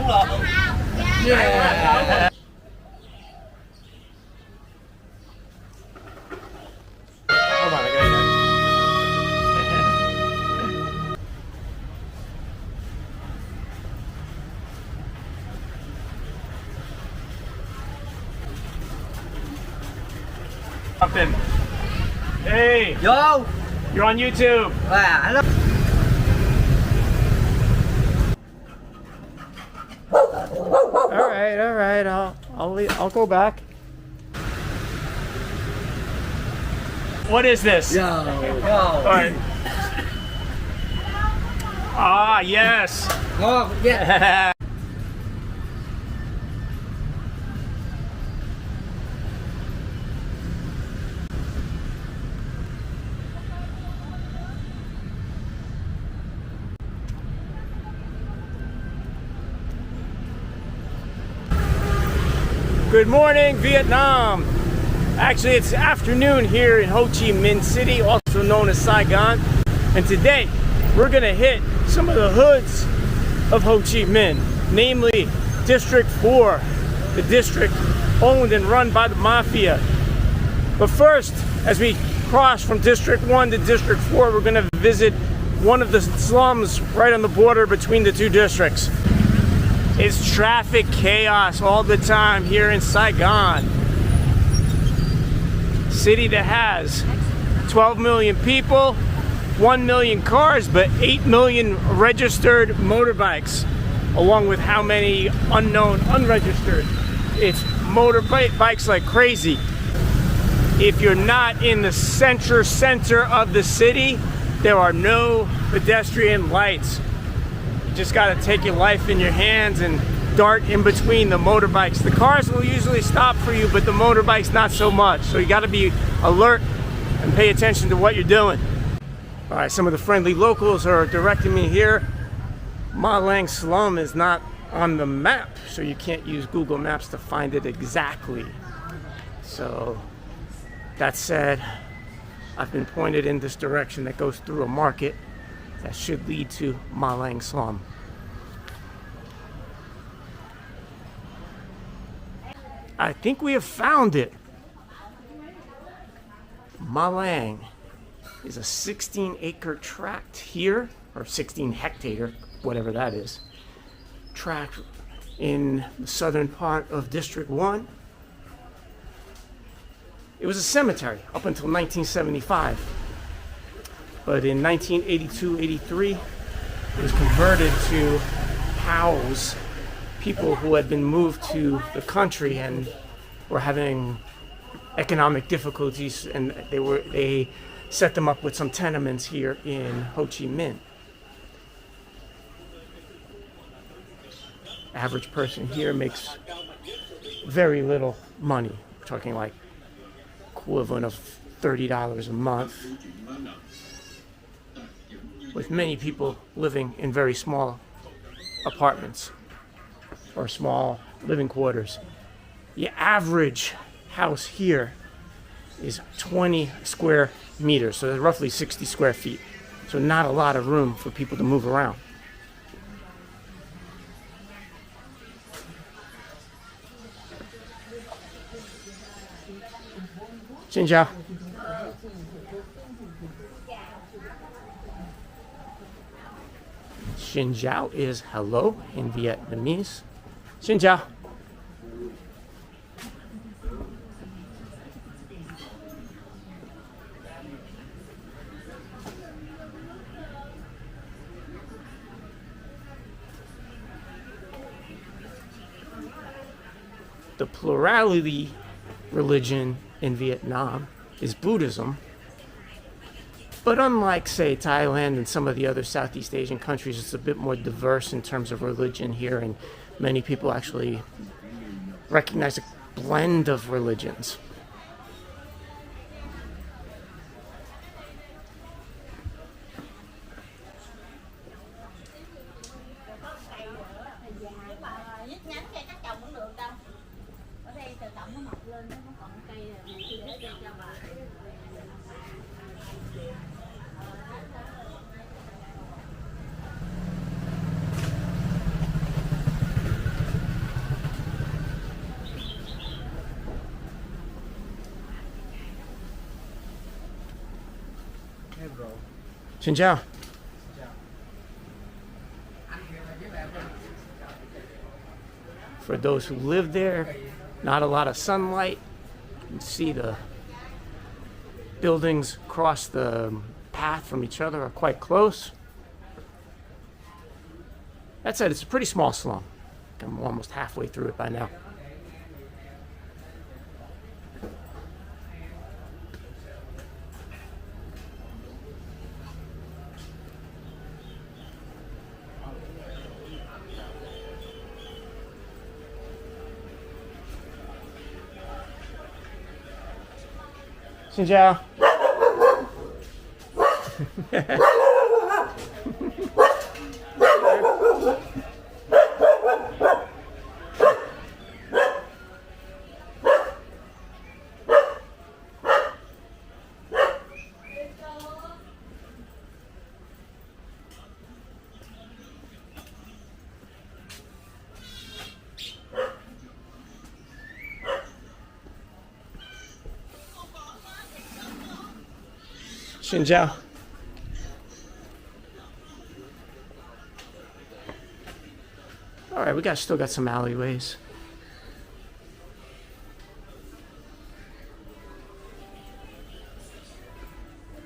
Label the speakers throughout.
Speaker 1: Yeah. Hold on, I got something. Hey.
Speaker 2: Yo.
Speaker 1: You're on YouTube.
Speaker 2: Hello.
Speaker 1: All right. I'll go back. What is this?
Speaker 2: Yo.
Speaker 1: All right. Ah, yes.
Speaker 2: Oh, yeah.
Speaker 1: Good morning, Vietnam. Actually, it's afternoon here in Ho Chi Minh City, also known as Saigon. And today, we're gonna hit some of the hoods of Ho Chi Minh, namely District 4, the district owned and run by the mafia. But first, as we cross from District 1 to District 4, we're gonna visit one of the slums right on the border between the two districts. It's traffic chaos all the time here in Saigon. City that has 12 million people, 1 million cars, but 8 million registered motorbikes, along with how many unknown unregistered. It's motorbikes like crazy. If you're not in the center of the city, there are no pedestrian lights. You just gotta take your life in your hands and dart in between the motorbikes. The cars will usually stop for you, but the motorbikes not so much. So you gotta be alert and pay attention to what you're doing. All right, some of the friendly locals are directing me here. Ma Lang Slum is not on the map, so you can't use Google Maps to find it exactly. So that said, I've been pointed in this direction that goes through a market that should lead to Ma Lang Slum. I think we have found it. Ma Lang is a 16-acre tract here, or 16 hectare, whatever that is, tract in the southern part of District 1. It was a cemetery up until 1975. But in 1982-83, it was converted to house people who had been moved to the country and were having economic difficulties, and they set them up with some tenements here in Ho Chi Minh. Average person here makes very little money. We're talking like equivalent of $30 a month, with many people living in very small apartments or small living quarters. The average house here is 20 square meters, so that's roughly 60 square feet. So not a lot of room for people to move around. Xin chào. Xin chào is hello in Vietnamese. Xin chào. The plurality religion in Vietnam is Buddhism. But unlike, say, Thailand and some of the other Southeast Asian countries, it's a bit more diverse in terms of religion here, and many people actually recognize a blend of religions. Xin chào. For those who live there, not a lot of sunlight. You can see the buildings across the path from each other are quite close. That said, it's a pretty small slum. I'm almost halfway through it by now. Xin chào. Xin chào. All right, still got some alleyways.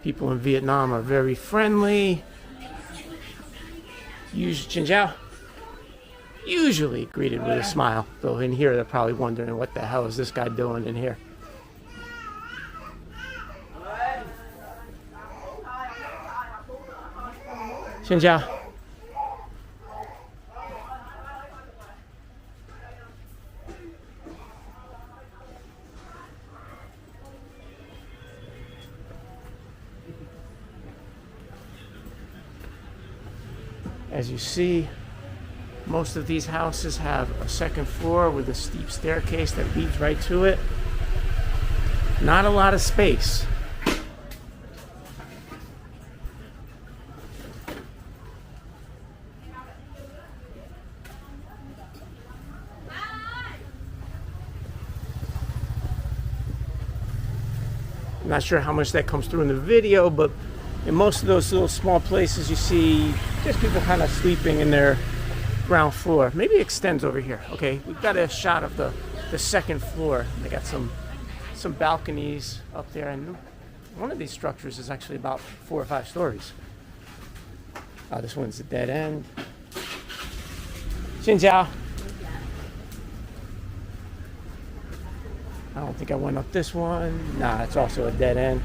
Speaker 1: People in Vietnam are very friendly. Usually greeted with a smile, though in here they're probably wondering what the hell is this guy doing in here. Xin chào. As you see, most of these houses have a second floor with a steep staircase that leads right to it. Not a lot of space. I'm not sure how much that comes through in the video, but in most of those little small places you see just people kind of sleeping in their ground floor. Maybe it extends over here. Okay, we've got a shot of the second floor. They got some balconies up there, and one of these structures is actually about 4 or 5 stories. This one's a dead end. Xin chào. I don't think I went up this one. Nah, it's also a dead end.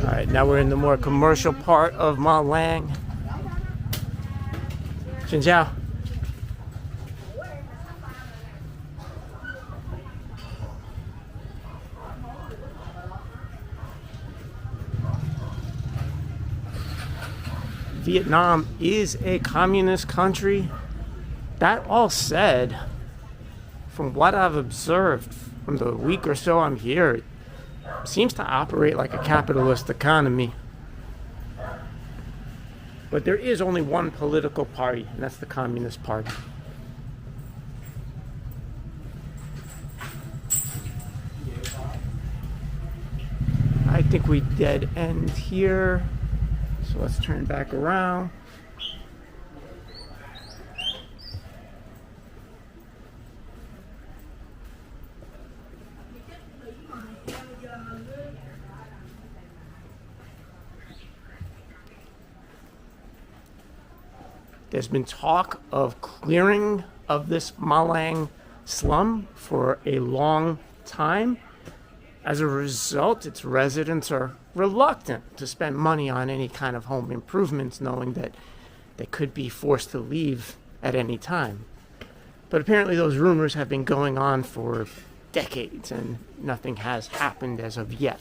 Speaker 1: Alright, now we're in the more commercial part of Ma Lang. Xin chào. Vietnam is a communist country. That all said, from what I've observed from the week or so I'm here, it seems to operate like a capitalist economy. But there is only one political party, and that's the Communist Party. I think we dead end here. So let's turn back around. There's been talk of clearing of this Ma Lang slum for a long time. As a result, its residents are reluctant to spend money on any kind of home improvements, knowing that they could be forced to leave at any time. But apparently those rumors have been going on for decades, and nothing has happened as of yet.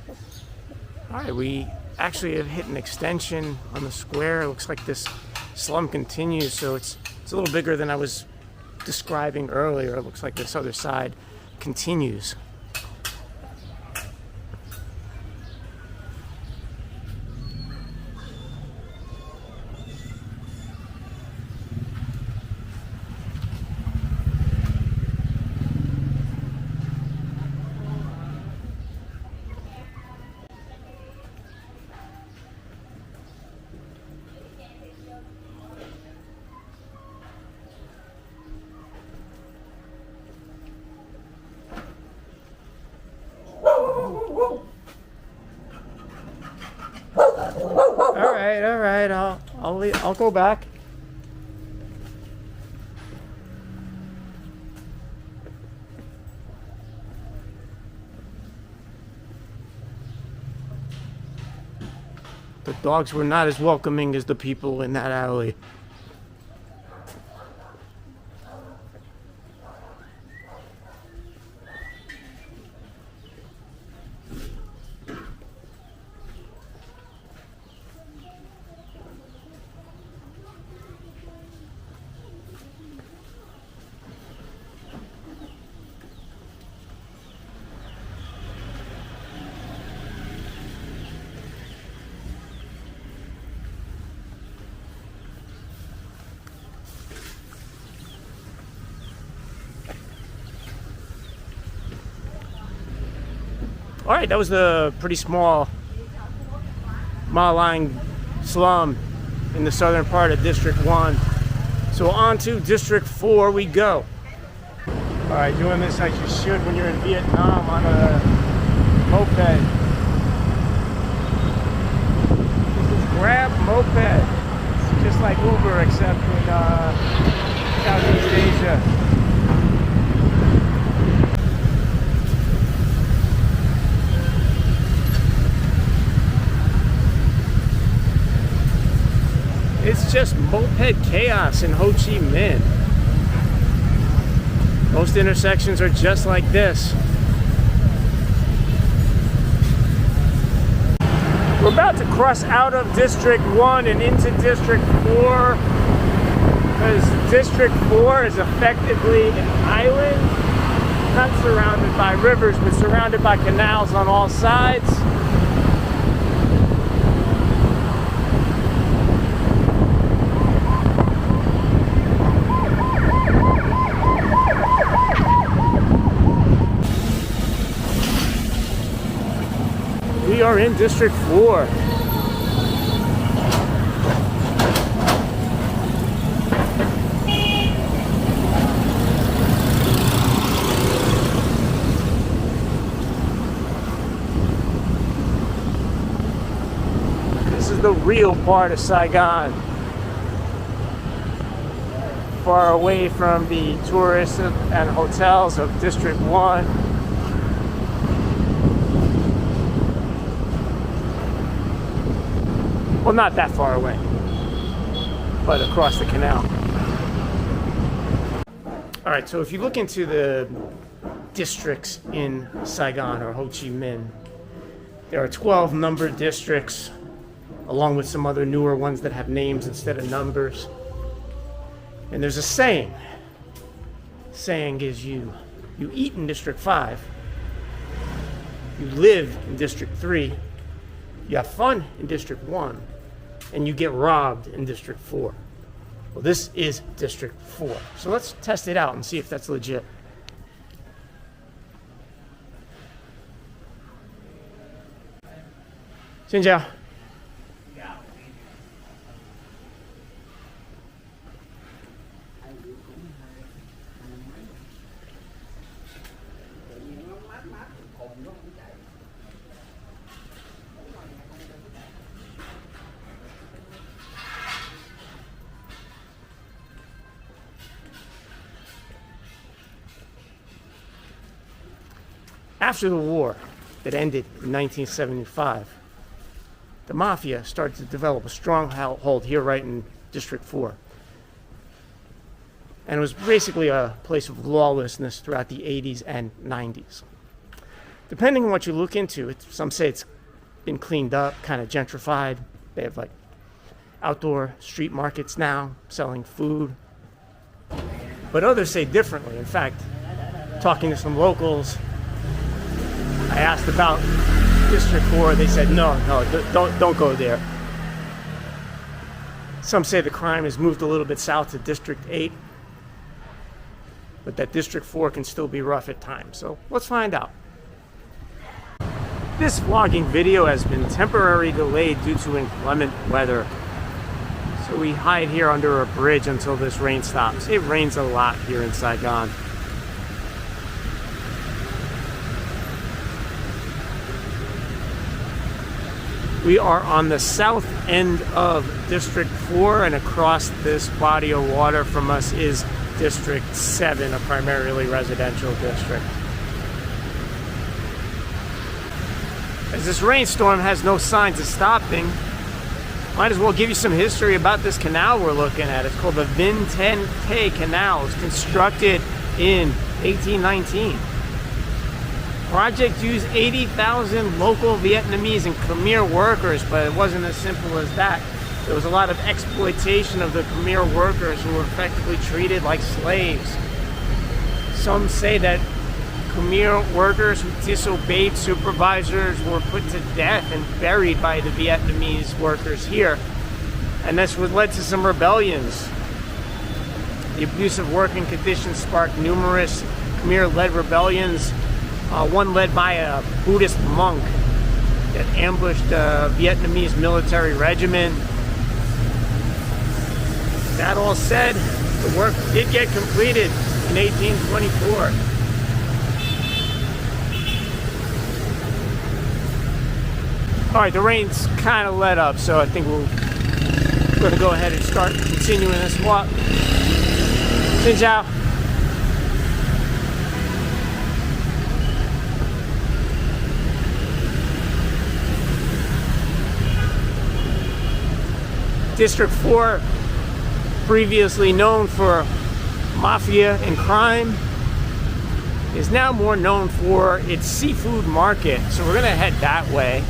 Speaker 1: All right, we actually have hit an extension on the square. It looks like this slum continues, so it's a little bigger than I was describing earlier. It looks like this other side continues. All right, I'll go back. The dogs were not as welcoming as the people in that alley. All right, that was the pretty small Ma-Line slum in the southern part of District 1. So on to District 4 we go. All right, doing this as you should when you're in Vietnam on a moped. This is Grab Moped. It's just like Uber except in Southeast Asia. It's just moped chaos in Ho Chi Minh. Most intersections are just like this. We're about to cross out of District 1 and into District 4 because District 4 is effectively an island, not surrounded by rivers, but surrounded by canals on all sides. We are in District 4. This is the real part of Saigon. Far away from the tourists and hotels of District 1. Well, not that far away, but across the canal. All right, so if you look into the districts in Saigon or Ho Chi Minh, there are 12 numbered districts, along with some other newer ones that have names instead of numbers. And there's a saying. Saying is you eat in District 5, you live in District 3, you have fun in District 1, and you get robbed in District 4. Well, this is District 4. So let's test it out and see if that's legit. Xin chào. After the war that ended in 1975, the mafia started to develop a stronghold here right in District 4. And it was basically a place of lawlessness throughout the 80s and 90s. depending on what you look into, some say it's been cleaned up, kind of gentrified. They have like outdoor street markets now selling food. But others say differently. In fact, talking to some locals, I asked about District 4. They said, no, don't go there. Some say the crime has moved a little bit south to District 8, but that District 4 can still be rough at times. So let's find out. This vlogging video has been temporarily delayed due to inclement weather. So we hide here under a bridge until this rain stops. It rains a lot here in Saigon. We are on the south end of District 4, and across this body of water from us is District 7, a primarily residential district. As this rainstorm has no signs of stopping, might as well give you some history about this canal we're looking at. It's called the Vinh Thanh K Canal. It was constructed in 1819. Project used 80,000 local Vietnamese and Khmer workers, but it wasn't as simple as that. There was a lot of exploitation of the Khmer workers who were effectively treated like slaves. Some say that Khmer workers who disobeyed supervisors were put to death and buried by the Vietnamese workers here. And this led to some rebellions. The abusive working conditions sparked numerous Khmer-led rebellions. One led by a Buddhist monk that ambushed a Vietnamese military regiment. That all said, the work did get completed in 1824. All right, the rain's kind of let up, so I think we're going to go ahead and start continuing this walk. Xin chào. District 4, previously known for mafia and crime, is now more known for its seafood market. So we're going to head that way.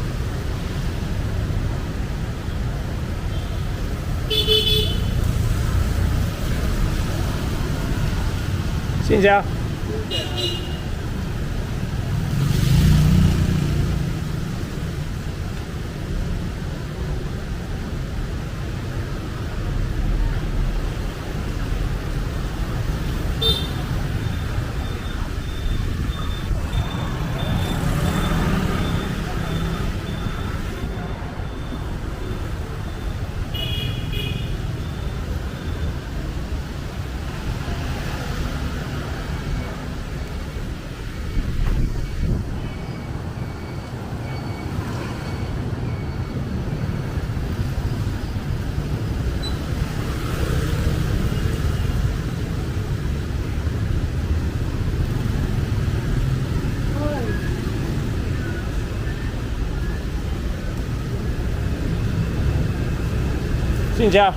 Speaker 1: Xin chào. Xin chào.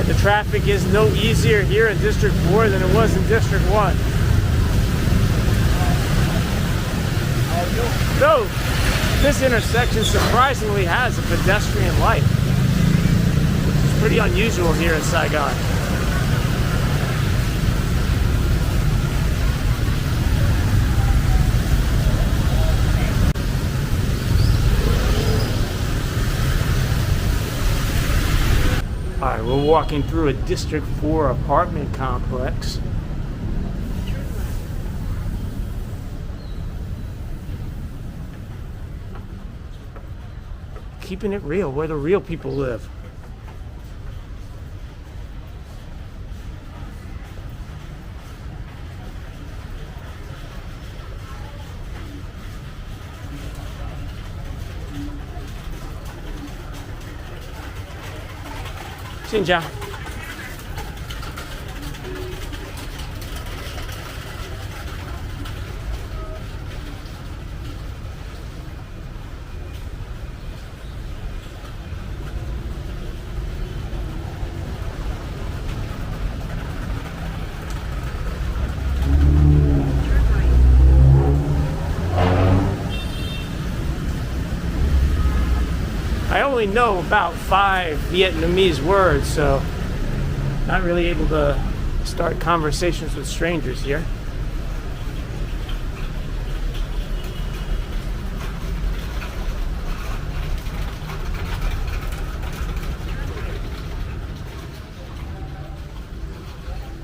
Speaker 1: The traffic is no easier here in District 4 than it was in District 1. Though this intersection surprisingly has a pedestrian light, which is pretty unusual here in Saigon. All right, we're walking through a District 4 apartment complex. Keeping it real, where the real people live. Xin chào. I only know about 5 Vietnamese words, so not really able to start conversations with strangers here.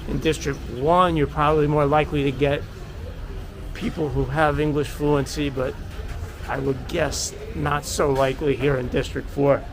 Speaker 1: In District 1, you're probably more likely to get people who have English fluency, but I would guess not so likely here in District 4.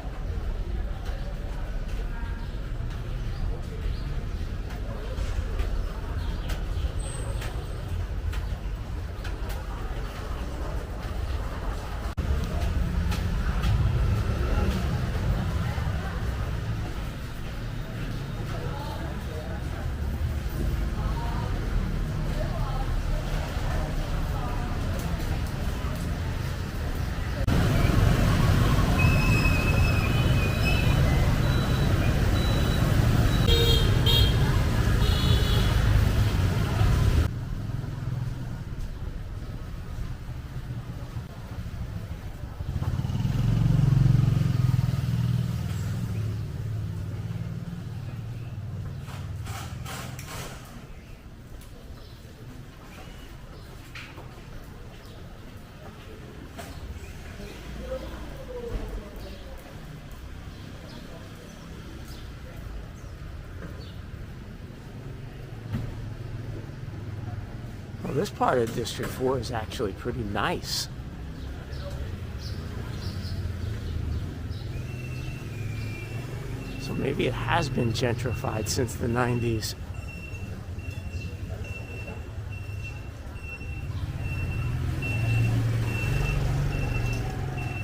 Speaker 1: Well, this part of District 4 is actually pretty nice. So maybe it has been gentrified since the 90s.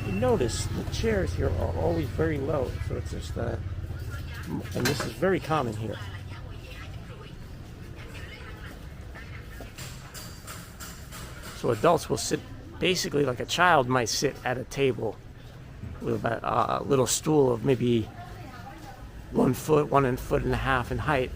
Speaker 1: You notice the chairs here are always very low, so it's just and this is very common here. So adults will sit basically like a child might sit at a table with a little stool of maybe 1 foot, 1.5 foot in height.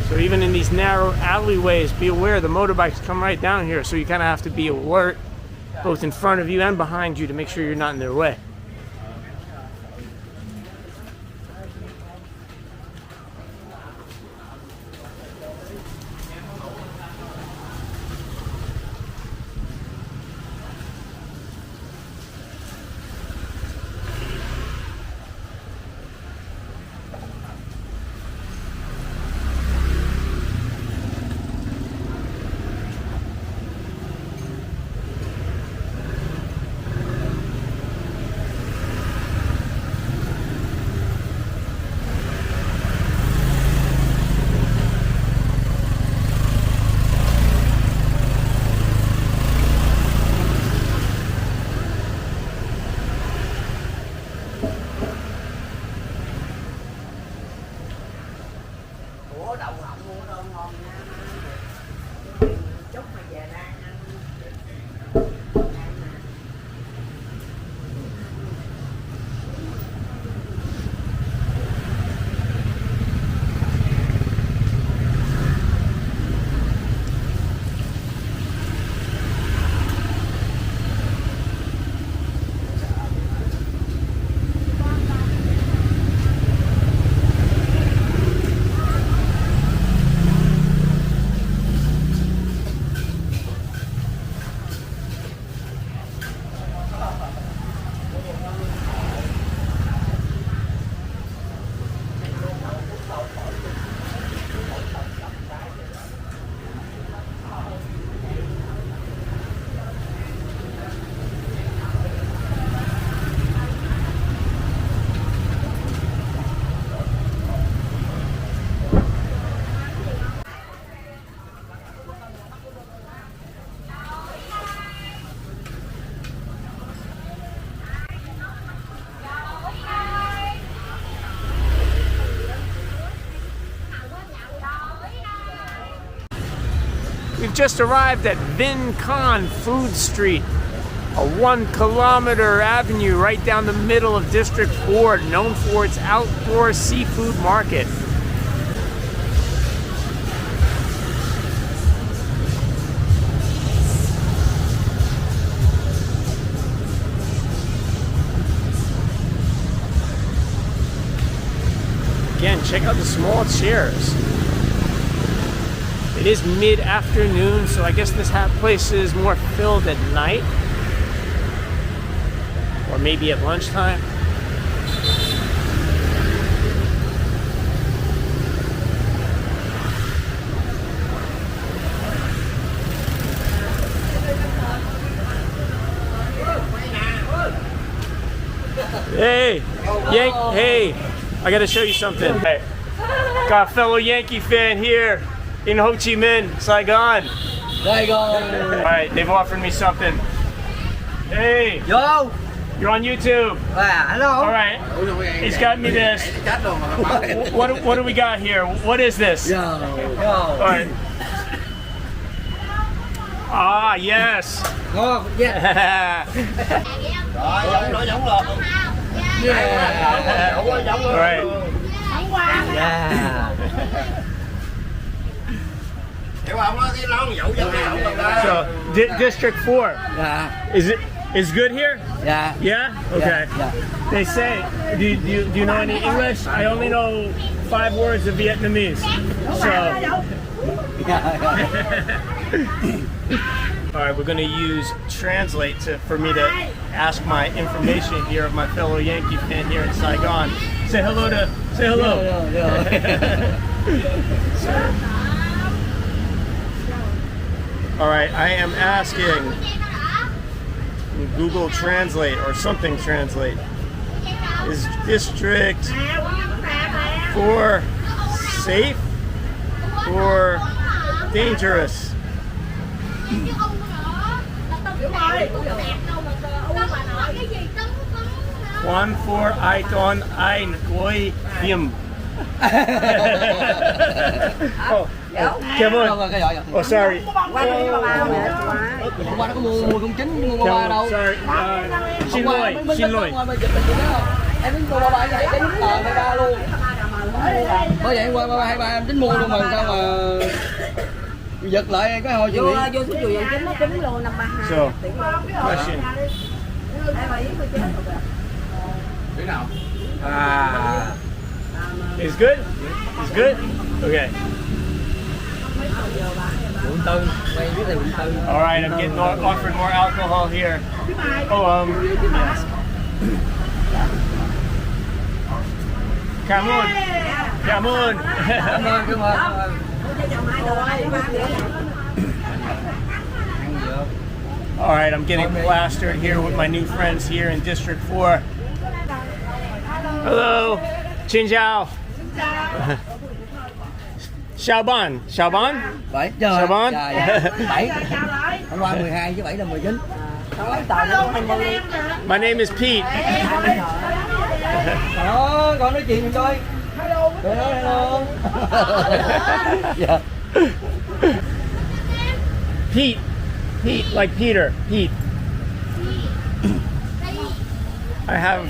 Speaker 1: So even in these narrow alleyways, be aware the motorbikes come right down here, so you kind of have to be alert both in front of you and behind you to make sure you're not in their way. We've just arrived at Vin Con Food Street, a 1-kilometer avenue right down the middle of District 4, known for its outdoor seafood market. Again, check out the small chairs. It is mid-afternoon, so I guess this place is more filled at night. Or maybe at lunchtime. Hey! Hey! I gotta show you something. Hey, got a fellow Yankee fan here in Ho Chi Minh, Saigon.
Speaker 2: Saigon.
Speaker 1: Alright, they've offered me something. Hey!
Speaker 2: Yo.
Speaker 1: You're on YouTube.
Speaker 2: Hello.
Speaker 1: Alright. He's got me this. What do we got here? What is this?
Speaker 2: Yo.
Speaker 1: Alright. Ah, yes.
Speaker 2: Oh, yeah.
Speaker 1: Alright.
Speaker 2: Yeah.
Speaker 1: So, District 4.
Speaker 2: Yeah.
Speaker 1: Is good here?
Speaker 2: Yeah.
Speaker 1: Yeah? Okay.
Speaker 2: Yeah.
Speaker 1: They say, do you know any English? I only know 5 words of Vietnamese. So. Alright, we're going to use Translate for me to ask my information here of my fellow Yankee fan here in Saigon. Say hello. Alright, I am asking Google Translate or something translate. Is District 4 safe or dangerous? One for I don't ein goi him. Oh, cảm ơn. Oh, sorry.
Speaker 2: Hôm qua nó có mua con chín mua ba đâu.
Speaker 1: Sorry. Xin lỗi.
Speaker 2: Em tính mua ba vậy tính ba luôn. Bởi vậy qua ba hai ba em tính mua luôn mà sao mà giật lại cái hồi
Speaker 3: vô số chùa vậy chín nó trúng luôn 532.
Speaker 1: So, question. It's good? It's good? Okay. Alright, I'm getting offered more alcohol here. Oh, yes. Come on. Alright, I'm getting plastered here with my new friends here in District 4. Hello. Xin chào. Saigon.
Speaker 2: 7
Speaker 1: Saigon.
Speaker 2: 7. Hôm qua 12 chứ 7 là 19.
Speaker 1: My name is Pete.
Speaker 2: Đó, con nói chuyện coi. Hello. Yeah.
Speaker 1: Pete, like Peter. Pete. I have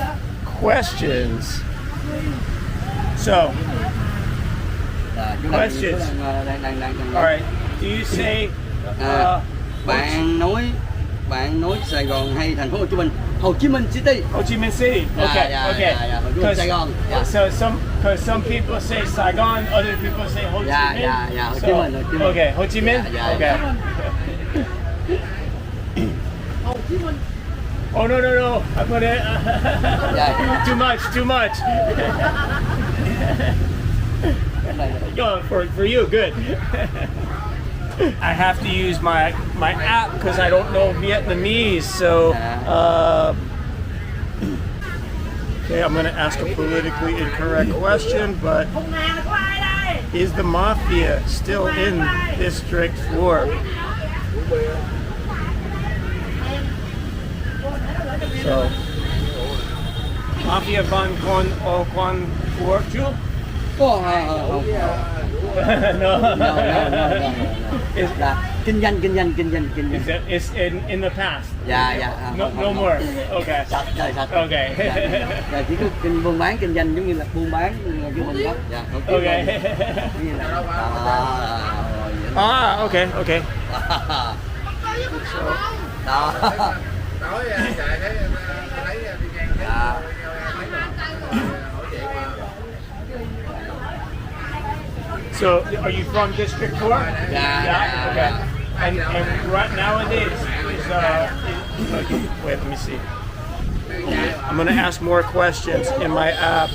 Speaker 1: questions. So, questions. All right. Do you say?
Speaker 2: Bạn nói Sài Gòn hay thành phố Hồ Chí Minh? Ho Chi Minh City.
Speaker 1: Ho Chi Minh City. Okay. Okay.
Speaker 2: Saigon. Yeah.
Speaker 1: So some people say Saigon, other people say Ho Chi Minh.
Speaker 2: Yeah. Ho Chi Minh.
Speaker 1: Okay. Ho Chi Minh. Okay.
Speaker 3: Hồ Chí Minh.
Speaker 1: Oh no! I put it. Too much. Yo, for you, good. I have to use my app because I don't know Vietnamese. So, okay, I'm gonna ask a politically incorrect question, but is the mafia still in District 4? So, mafia van con for you?
Speaker 2: No.
Speaker 1: Is
Speaker 2: kinh doanh.
Speaker 1: It's in the past.
Speaker 2: Dạ.
Speaker 1: No more. Okay.
Speaker 2: Sạch đời sạch.
Speaker 1: Okay.
Speaker 2: Dạ, chỉ có buôn bán kinh doanh giống như là buôn bán của mình đó. Dạ,
Speaker 1: Okay. Okay.
Speaker 2: Đó.
Speaker 1: So, are you from District 4?
Speaker 2: Yeah.
Speaker 1: Okay. And right nowadays is wait, let me see. I'm gonna ask more questions in my app.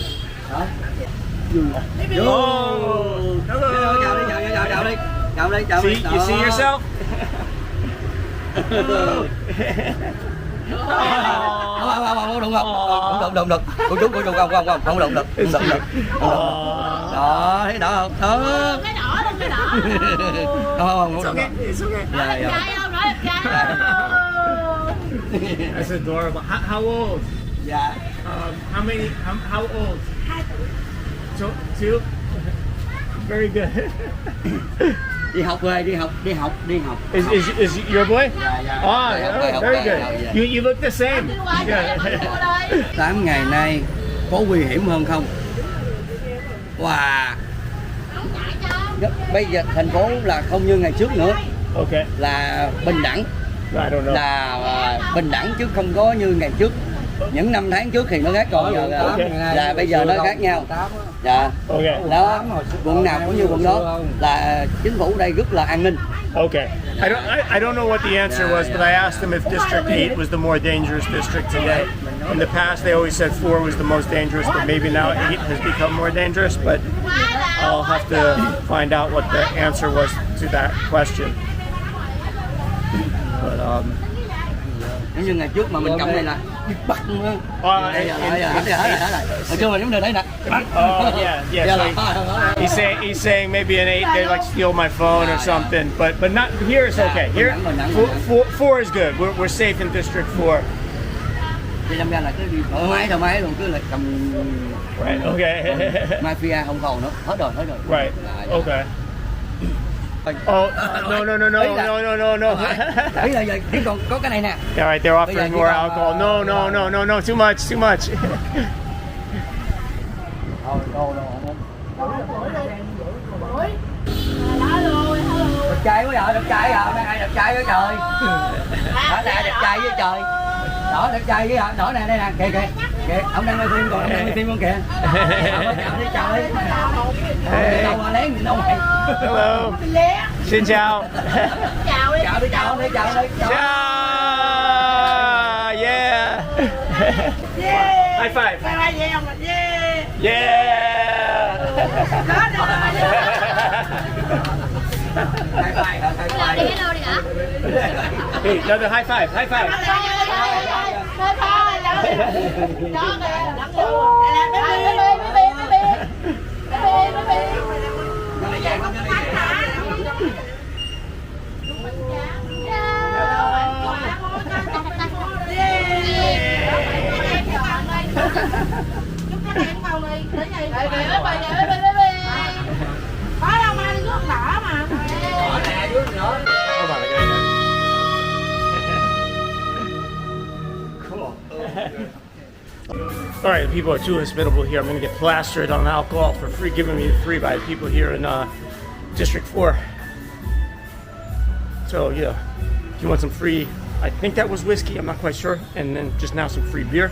Speaker 2: Hello. Chào đi.
Speaker 1: See, you see yourself?
Speaker 2: Không đụng. Không đụng được. Cô chú không đụng được. Đó, thấy đỏ không?
Speaker 3: Cái đỏ luôn, cái đỏ.
Speaker 2: Không
Speaker 1: It's okay. It's okay.
Speaker 2: Dạ.
Speaker 3: Trai không, nói đẹp trai không?
Speaker 1: That's adorable. How old?
Speaker 2: Dạ.
Speaker 1: How old? 2 tuổi. Two? Very good.
Speaker 2: Đi học về, đi học.
Speaker 1: Is your boy?
Speaker 2: Yeah.
Speaker 1: Oh, very good.
Speaker 2: Yeah.
Speaker 1: You look the same. Yeah.
Speaker 2: 8 ngày nay có nguy hiểm hơn không? Wow. Bây giờ thành phố là không như ngày trước nữa.
Speaker 1: Okay.
Speaker 2: Là bình đẳng.
Speaker 1: I don't know.
Speaker 2: Là bình đẳng chứ không có như ngày trước. Những năm tháng trước thì nó khác, còn giờ là bây giờ nó khác nhau. Dạ.
Speaker 1: Okay.
Speaker 2: Đó, quận nào cũng như quận đó là chính phủ đây rất là an ninh.
Speaker 1: Okay. I don't know what the answer was, but I asked them if District 8 was the more dangerous district today. In the past, they always said 4 was the most dangerous, but maybe now 8 has become more dangerous. But I'll have to find out what the answer was to that question. But
Speaker 2: Giống như ngày trước mà mình cầm đây là bắt luôn á. Ở chỗ mình giống đây nè.
Speaker 1: Yeah. So he's saying maybe an 8 they like steal my phone or something, but not here is okay. Here, four is good. We're safe in District 4.
Speaker 2: Thì đâm ra là cứ đi thoải mái luôn, cứ là cầm.
Speaker 1: Right. Okay.
Speaker 2: Mafia không còn nữa, hết rồi.
Speaker 1: Right. Okay. Oh no!
Speaker 2: Bây giờ thì còn có cái này nè.
Speaker 1: All right, they're offering more alcohol. No! Too much.
Speaker 2: Đẹp trai quá vậy, đẹp trai vậy, ai đẹp trai quá trời. Đó là đẹp trai với trời. Đó đẹp trai với đó nè, đây nè, kìa, ông đang quay phim còn, ông đang quay phim con kìa. Chào đi. Đâu mà lén gì đâu mày.
Speaker 1: Hello. Xin chào.
Speaker 3: Chào đi.
Speaker 2: Chào đi.
Speaker 1: Ciao. Yeah. High five. Yeah.
Speaker 3: Hello đi hả?
Speaker 1: Hey, another high five. Cool. All right, the people are too hospitable here. I'm going to get plastered on alcohol for free, giving me free by the people here in District 4. So yeah, if you want some free, I think that was whiskey, I'm not quite sure, and then just now some free beer.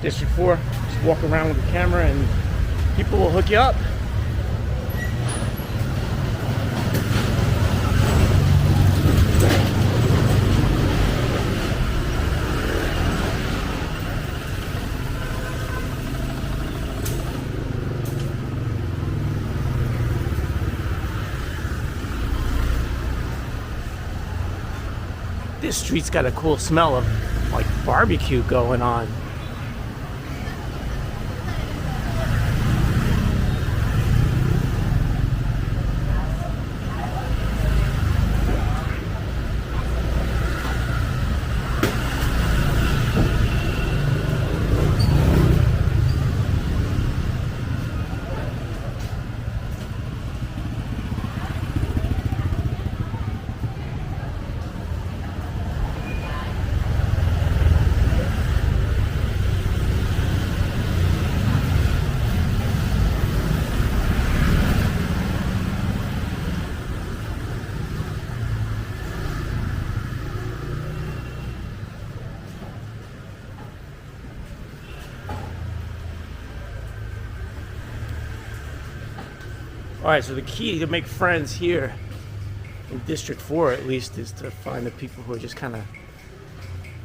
Speaker 1: District 4, just walk around with the camera and people will hook you up. This street's got a cool smell of like barbecue going on. All right, so the key to make friends here in District 4 at least is to find the people who are just kind of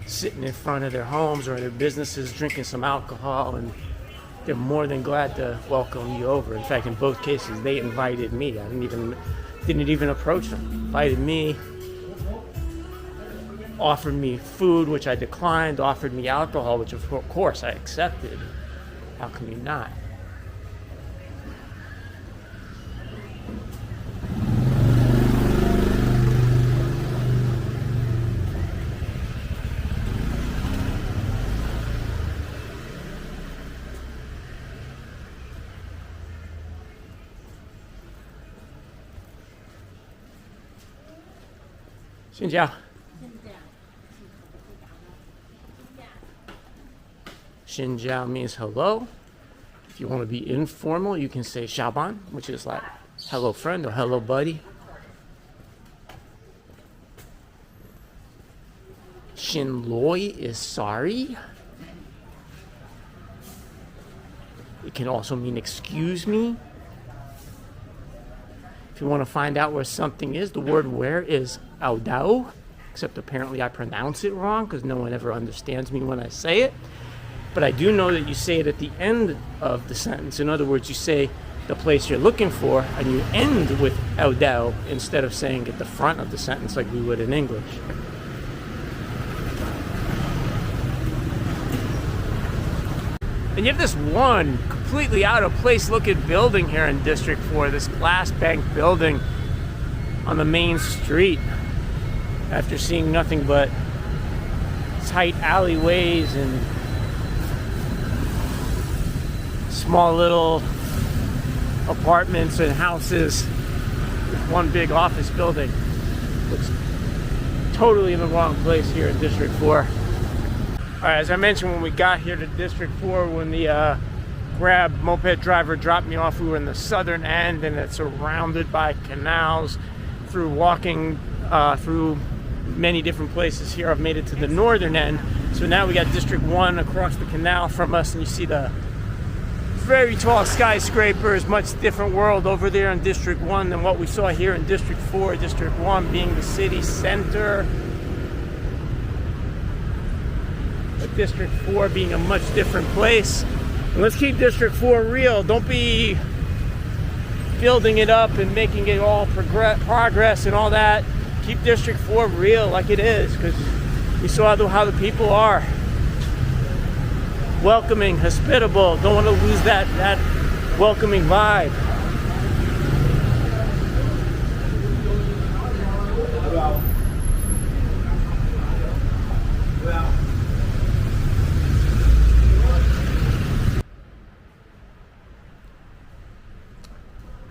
Speaker 1: sitting in front of their homes or their businesses drinking some alcohol, and they're more than glad to welcome you over. In fact, in both cases, they invited me. I didn't even approach them. Invited me, offered me food, which I declined, offered me alcohol, which of course I accepted. How can you not? Xin chào. Xin chào means hello. If you want to be informal, you can say Shaban, which is like hello friend or hello buddy. Xin lỗi is sorry. It can also mean excuse me. If you want to find out where something is, the word where is ao dao, except apparently I pronounce it wrong because no one ever understands me when I say it. But I do know that you say it at the end of the sentence. In other words, you say the place you're looking for and you end with ao dao instead of saying at the front of the sentence like we would in English. And you have this one completely out of place looking building here in District 4, this glass bank building on the main street. After seeing nothing but tight alleyways and small little apartments and houses, one big office building. Looks totally in the wrong place here in District 4. All right, as I mentioned, when we got here to District 4, when the Grab moped driver dropped me off, we were in the southern end, and it's surrounded by canals. Through walking through many different places here, I've made it to the northern end. So now we got District 1 across the canal from us, and you see the very tall skyscrapers. Much different world over there in District 1 than what we saw here in District 4. District 1 being the city center, but District 4 being a much different place. And let's keep District 4 real. Don't be building it up and making it all progress and all that. Keep District 4 real like it is, because we saw how the people are. Welcoming, hospitable. Don't want to lose that welcoming vibe.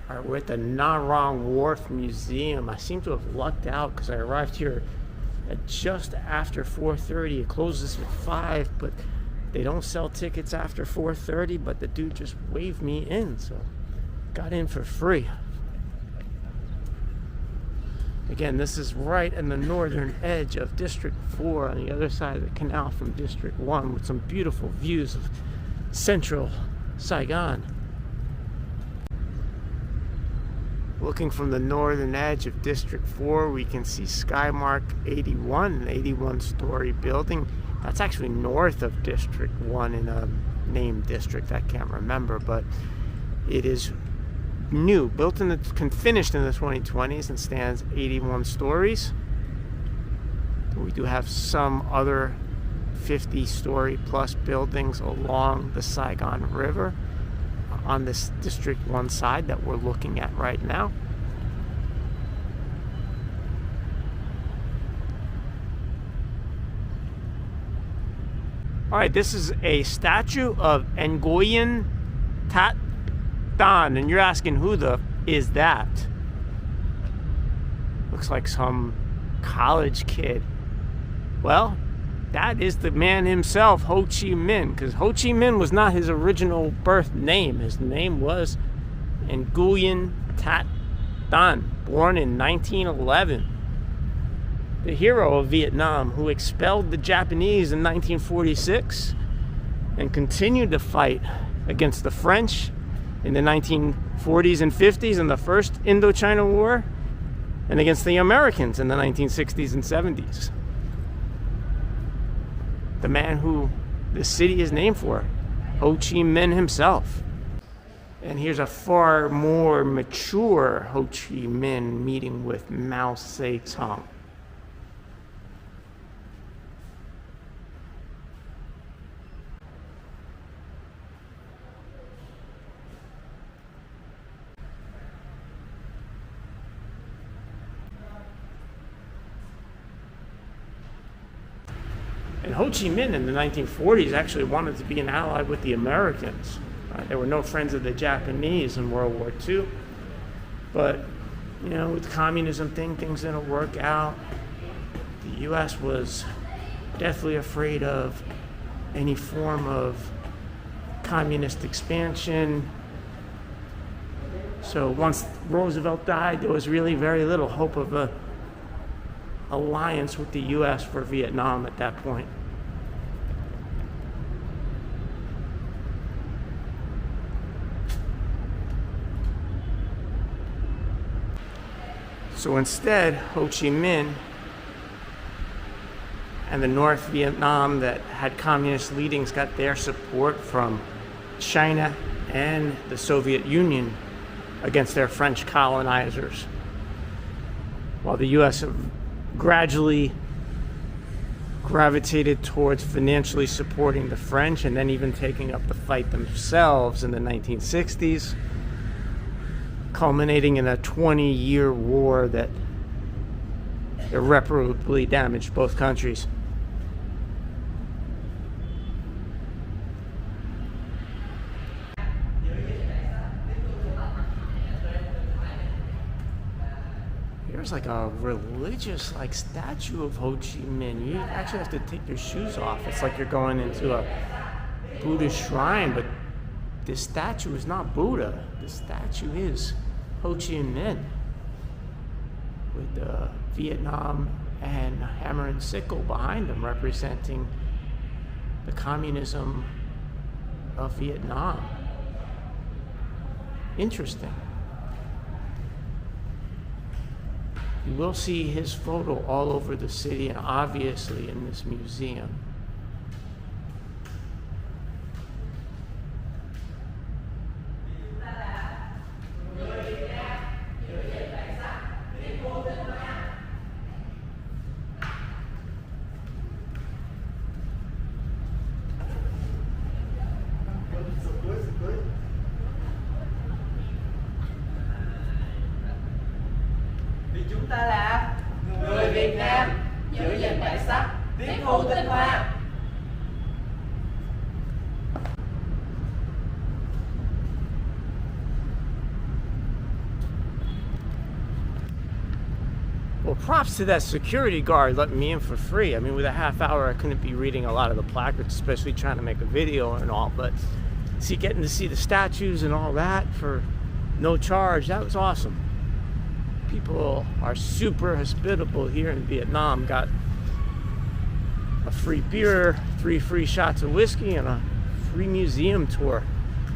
Speaker 1: Alright, we're at the Narong Wharf Museum. I seem to have lucked out because I arrived here at just after 4:30. It closes at 5, but they don't sell tickets after 4:30, but the dude just waved me in, so got in for free. Again, this is right in the northern edge of District 4 on the other side of the canal from District 1 with some beautiful views of central Saigon. Looking from the northern edge of District 4, we can see Skymark 81, an 81-story building. That's actually north of District 1 in a named district I can't remember, but it is new, finished in the 2020s and stands 81 stories. We do have some other 50-story plus buildings along the Saigon River on this District 1 side that we're looking at right now. All right, this is a statue of Nguyen Tat Dan, and you're asking who the is that? Looks like some college kid. Well, that is the man himself, Ho Chi Minh, because Ho Chi Minh was not his original birth name. His name was Nguyen Tat Dan, born in 1911. The hero of Vietnam, who expelled the Japanese in 1946 and continued to fight against the French in the 1940s and 50s in the First Indochina War, and against the Americans in the 1960s and 70s. The man who the city is named for, Ho Chi Minh himself. And here's a far more mature Ho Chi Minh meeting with Mao Zedong. And Ho Chi Minh in the 1940s actually wanted to be an ally with the Americans. They were no friends of the Japanese in World War II. But, you know, with the communism thing, things didn't work out. The U.S. was deathly afraid of any form of communist expansion. So once Roosevelt died, there was really very little hope of a alliance with the U.S. for Vietnam at that point. So instead, Ho Chi Minh and the North Vietnam that had communist leadings got their support from China and the Soviet Union against their French colonizers, while the U.S. gradually gravitated towards financially supporting the French and then even taking up the fight themselves in the 1960s, culminating in a 20-year war that irreparably damaged both countries. There's like a religious statue of Ho Chi Minh. You actually have to take your shoes off. It's like you're going into a Buddhist shrine, but this statue is not Buddha. This statue is Ho Chi Minh with Vietnam and hammer and sickle behind them, representing the communism of Vietnam. Interesting. You will see his photo all over the city and obviously in this museum.
Speaker 4: Chúng ta là người Việt Nam, giữ gìn bản sắc, tiếp thu tinh hoa.
Speaker 1: Well, props to that security guard letting me in for free. I mean, with a half hour, I couldn't be reading a lot of the placards, especially trying to make a video and all. But getting to see the statues and all that for no charge, that was awesome. People are super hospitable here in Vietnam. Got a free beer, 3 free shots of whiskey, and a free museum tour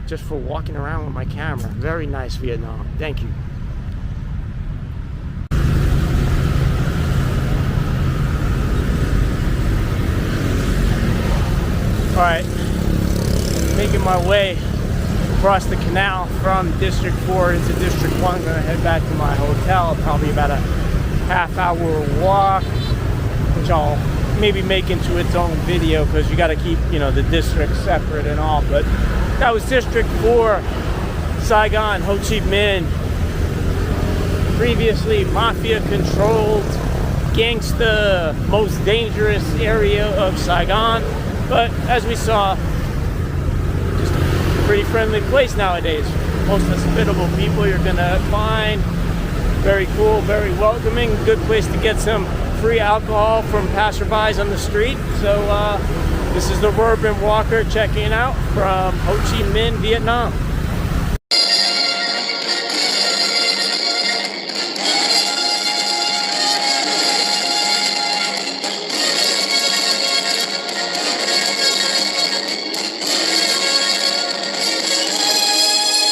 Speaker 1: just for walking around with my camera. Very nice Vietnam. Thank you. All right, making my way across the canal from District 4 into District 1. I'm gonna head back to my hotel, probably about a half-hour walk, which I'll maybe make into its own video because you gotta keep, the districts separate and all. But that was District 4, Saigon, Ho Chi Minh. Previously mafia-controlled, gangsta, most dangerous area of Saigon. But as we saw, just a pretty friendly place nowadays. Most hospitable people you're gonna find. Very cool, very welcoming. Good place to get some free alcohol from passerbys on the street. So this is the Urban Walker checking out from Ho Chi Minh, Vietnam.